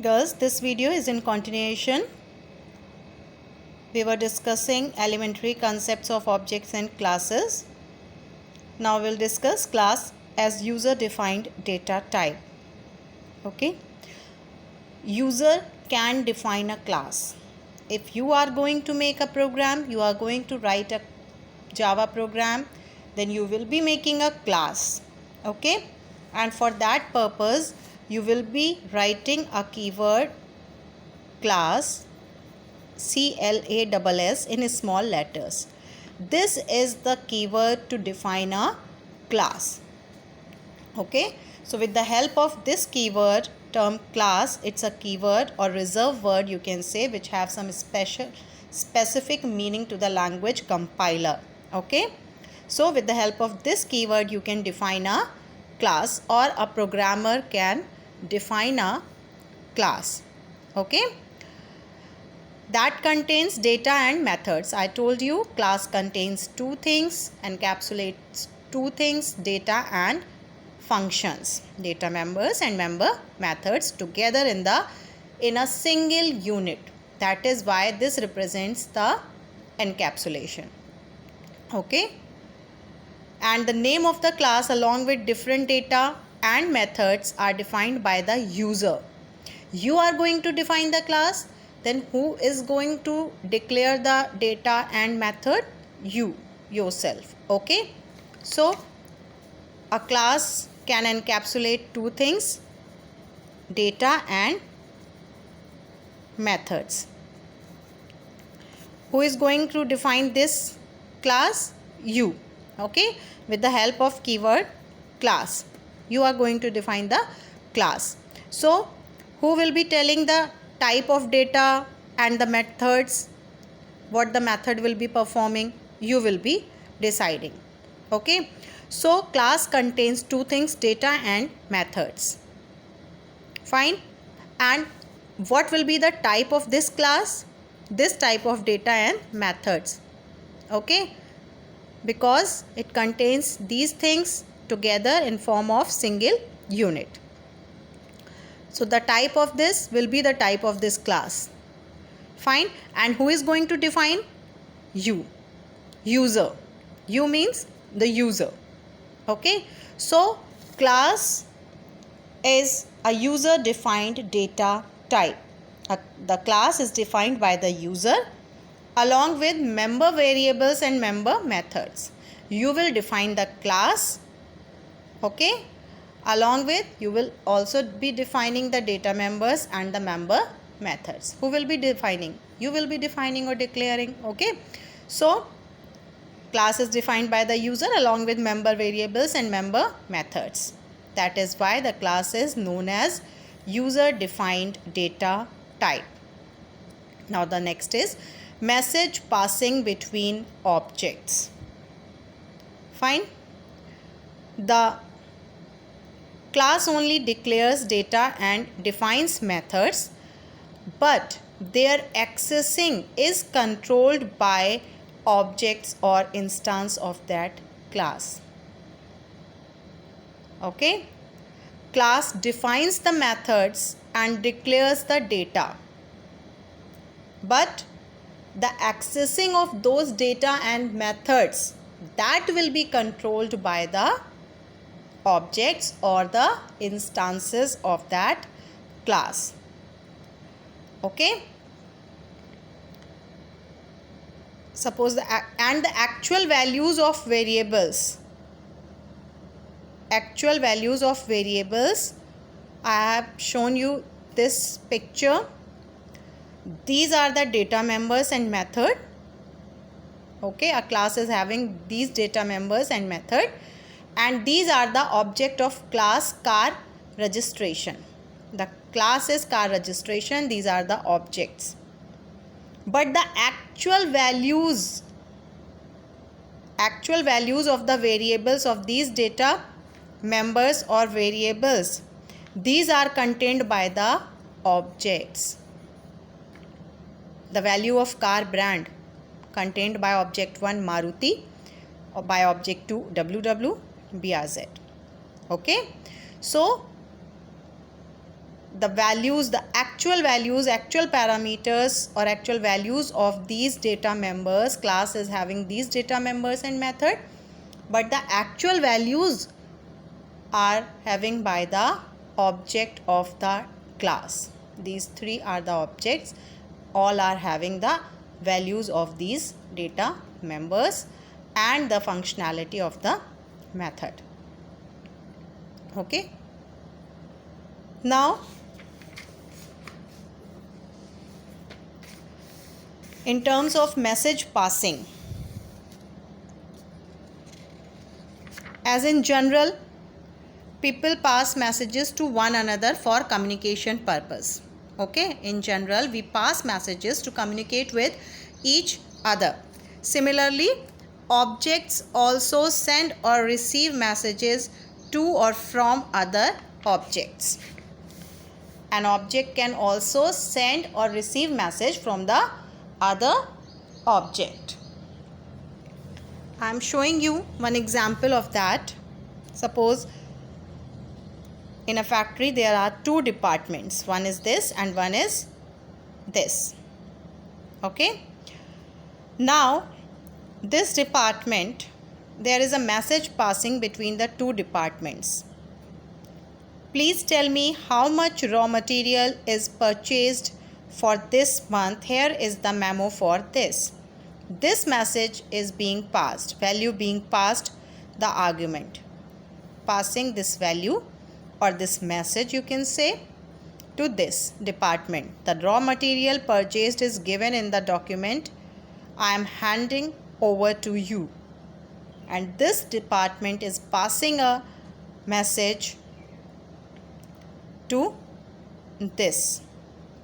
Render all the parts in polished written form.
Girls, this video is in continuation. We were discussing elementary concepts of objects and classes. Now we'll discuss class as user defined data type. Okay. User can define a class. If you are going to make a program, you are going to write a Java program, then you will be making a class. Okay. And for that purpose, you will be writing a keyword class, CLASS, in small letters. This is the keyword to define a class. Okay, so with the help of this keyword term class, it's a keyword or reserve word, you can say, which have some specific meaning to the language compiler. Okay, so with the help of this keyword you can define a class, or a programmer can define a class. Okay, that contains data and methods. I told you class contains two things, encapsulates two things, data and functions, data members and member methods together in a single unit. That is why this represents the encapsulation. Okay, and the name of the class along with different data and methods are defined by the user. You are going to define the class, then who is going to declare the data and method? You yourself. Okay, so a class can encapsulate two things, data and methods. Who is going to define this class? You. Okay, with the help of keyword class, you are going to define the class. So who will be telling the type of data and the methods, what the method will be performing? You will be deciding. Okay, so class contains two things, data and methods. Fine. And what will be the type of this class? This type of data and methods. Okay, because it contains these things together in form of single unit. So the type of this will be the type of this class. Fine. And who is going to define? You. User. You means the user. Okay. So class is a user defined data type. The class is defined by the user along with member variables and member methods. You will define the class. Okay. Along with, you will also be defining the data members and the member methods. Who will be defining? You will be defining or declaring. Okay. So class is defined by the user along with member variables and member methods. That is why the class is known as user defined data type. Now the next is message passing between objects. Fine. The class only declares data and defines methods, but their accessing is controlled by objects or instance of that class. Okay, class defines the methods and declares the data, but the accessing of those data and methods, that will be controlled by the objects or the instances of that class. Okay, suppose the actual values of variables, I have shown you this picture. These are the data members and method. Okay, a class is having these data members and method, and these are the object of class car registration. The class is car registration, these are the objects. But the actual values of the variables of these data members or variables, these are contained by the objects. The value of car brand contained by object 1 Maruti, or by object 2 WW BRZ. Okay, so the values, the actual values, actual parameters or actual values of these data members. Class is having these data members and method, but the actual values are having by the object of the class. These three are the objects, all are having the values of these data members and the functionality of the method. Okay. Now in terms of message passing, as in general, people pass messages to one another for communication purpose. Okay, in general we pass messages to communicate with each other. Similarly, objects also send or receive messages to or from other objects. An object can also send or receive message from the other object. I am showing you one example of that. Suppose in a factory there are two departments. One is this and one is this. Okay. Now this department, there is a message passing between the two departments. Please tell me how much raw material is purchased for this month. Here is the memo for this. This message is being passed, value being passed, the argument. Passing this value or this message, you can say, to this department. The raw material purchased is given in the document I am handing over to you. And this department is passing a message to this.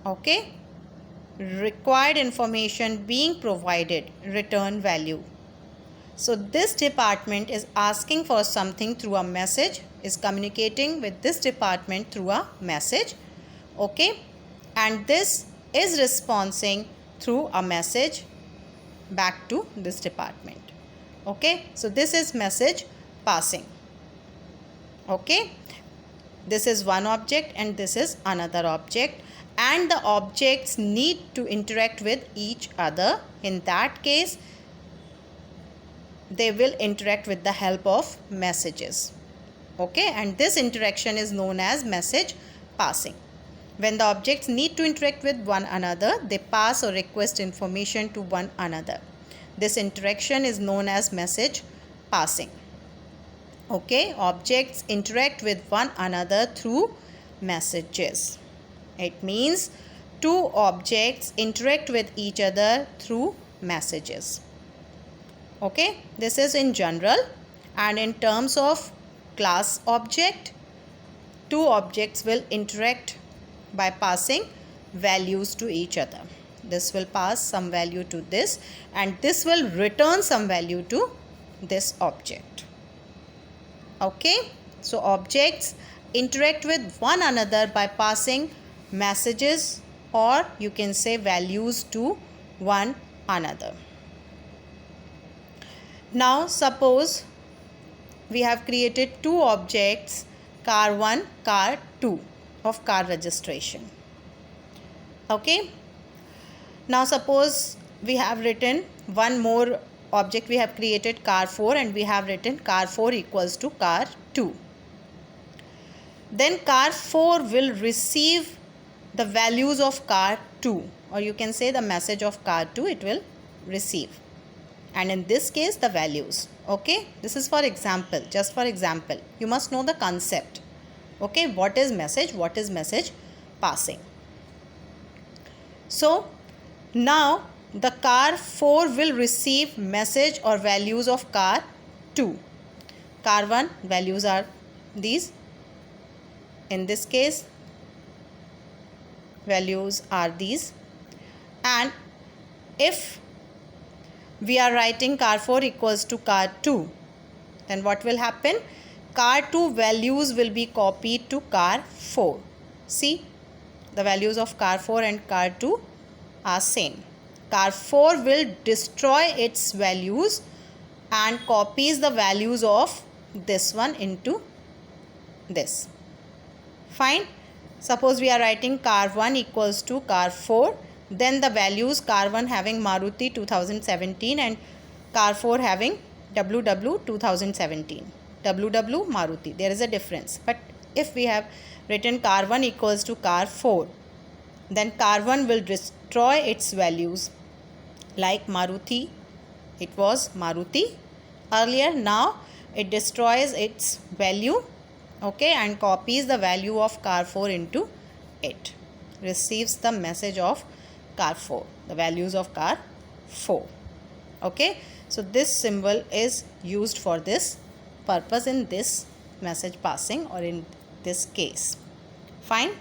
Okay. Required information being provided, return value. So this department is asking for something through a message, is communicating with this department through a message. Okay. And this is responding through a message back to this department. Okay. So this is message passing. Okay. This is one object and this is another object, and the objects need to interact with each other. In that case, they will interact with the help of messages. Okay, and this interaction is known as message passing. When the objects need to interact with one another, they pass or request information to one another. This interaction is known as message passing. Okay, objects interact with one another through messages. It means two objects interact with each other through messages. Okay, this is in general. And in terms of class object, two objects will interact by passing values to each other. This will pass some value to this and this will return some value to this object. Okay, so objects interact with one another by passing messages, or you can say values, to one another. Now suppose we have created two objects, car 1, car 2 of car registration. Okay. Now suppose we have written one more object, we have created car 4 and we have written car 4 equals to car 2. Then car 4 will receive the values of car 2, or you can say the message of car 2 it will receive, and in this case the values. Okay, this is for example, just for example. You must know the concept. Okay, what is message, what is message passing. So now the car 4 will receive message or values of car 2. Car 1 values are these. In this case values are these, and if we are writing car 4 equals to car 2, then what will happen? Car 2 values will be copied to car 4. See, the values of car 4 and car 2 are same. Car 4 will destroy its values and copies the values of this one into this. Fine. Suppose we are writing car 1 equals to car 4. Then the values car 1 having Maruti 2017 and car 4 having WW 2017. WW Maruti. There is a difference. But if we have written car 1 equals to car 4, then car 1 will destroy its values. Like Maruti, it was Maruti earlier. Now it destroys its value, okay, and copies the value of car 4 into it. Receives the message of car 4, the values of car 4. Okay, so this symbol is used for this purpose in this message passing or in this case. Fine.